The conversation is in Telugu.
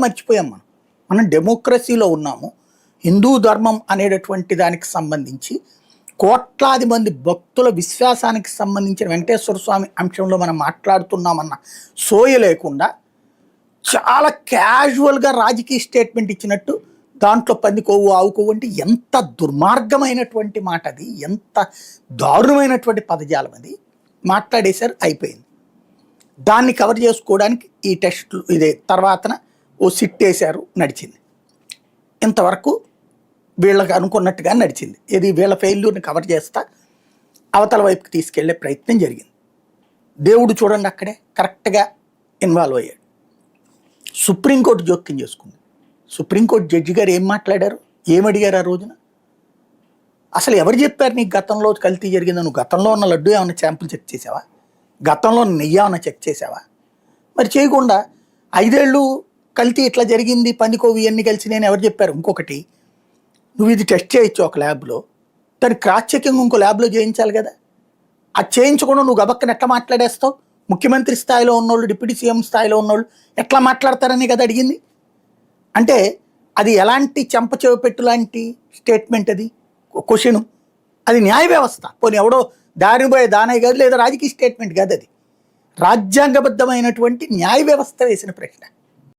మర్చిపోయాం. మనం డెమోక్రసీలో ఉన్నాము. హిందూ ధర్మం అనేటటువంటి దానికి సంబంధించి కోట్లాది మంది భక్తుల విశ్వాసానికి సంబంధించిన వెంకటేశ్వర స్వామి అంశంలో మనం మాట్లాడుతున్నామన్న సోయ లేకుండా చాలా క్యాజువల్గా రాజకీయ స్టేట్మెంట్ ఇచ్చినట్టు దాంట్లో పందికోవు ఆవుకోవు అంటే ఎంత దుర్మార్గమైనటువంటి మాట అది, ఎంత దారుణమైనటువంటి పదజాలం అది మాట్లాడేశారు. అయిపోయింది. దాన్ని కవర్ చేసుకోవడానికి ఈ టెస్టులు ఇదే తర్వాతన ఓ సిట్ వేశారు, నడిచింది. ఇంతవరకు వీళ్ళకి అనుకున్నట్టుగా నడిచింది. ఇది వీళ్ళ ఫెయిల్యూర్ని కవర్ చేస్తా అవతల వైపుకి తీసుకెళ్లే ప్రయత్నం జరిగింది. దేవుడు చూడండి అక్కడే కరెక్ట్గా ఇన్వాల్వ్ అయ్యాడు. సుప్రీంకోర్టు జోక్యం చేసుకుంది. సుప్రీంకోర్టు జడ్జి గారు ఏం మాట్లాడారు, ఏమడిగారు ఆ రోజున? అసలు ఎవరు చెప్పారు నీకు గతంలో కల్తీ జరిగిందో? నువ్వు గతంలో ఉన్న లడ్డు ఏమైనా శాంపుల్ చెక్ చేసావా? గతంలో నెయ్యి ఏమైనా చెక్ చేసావా? మరి చేయకుండా 5 ఏళ్ళు కల్తీ ఇట్లా జరిగింది పందికోవి ఇవన్నీ కలిసి నేను ఎవరు చెప్పారు? ఇంకొకటి, నువ్వు ఇది టెస్ట్ చేయొచ్చు ఒక ల్యాబ్లో, దాని క్రాస్ చెకింగ్ ఇంకో ల్యాబ్లో చేయించాలి కదా. అది చేయించకుండా నువ్వు గబక్కన ఎట్లా మాట్లాడేస్తావు? ముఖ్యమంత్రి స్థాయిలో ఉన్నోళ్ళు, డిప్యూటీ సీఎం స్థాయిలో ఉన్నోళ్ళు ఎట్లా మాట్లాడతారని కదా అడిగింది. అంటే అది ఎలాంటి చెంపచెవిపెట్టు లాంటి స్టేట్మెంట్ అది, క్వశ్చను. అది న్యాయ వ్యవస్థ. పోనీ ఎవడో దారిపోయే దానే కాదు, లేదా రాజకీయ స్టేట్మెంట్ కాదు, అది రాజ్యాంగబద్ధమైనటువంటి న్యాయ వ్యవస్థ వేసిన ప్రశ్న.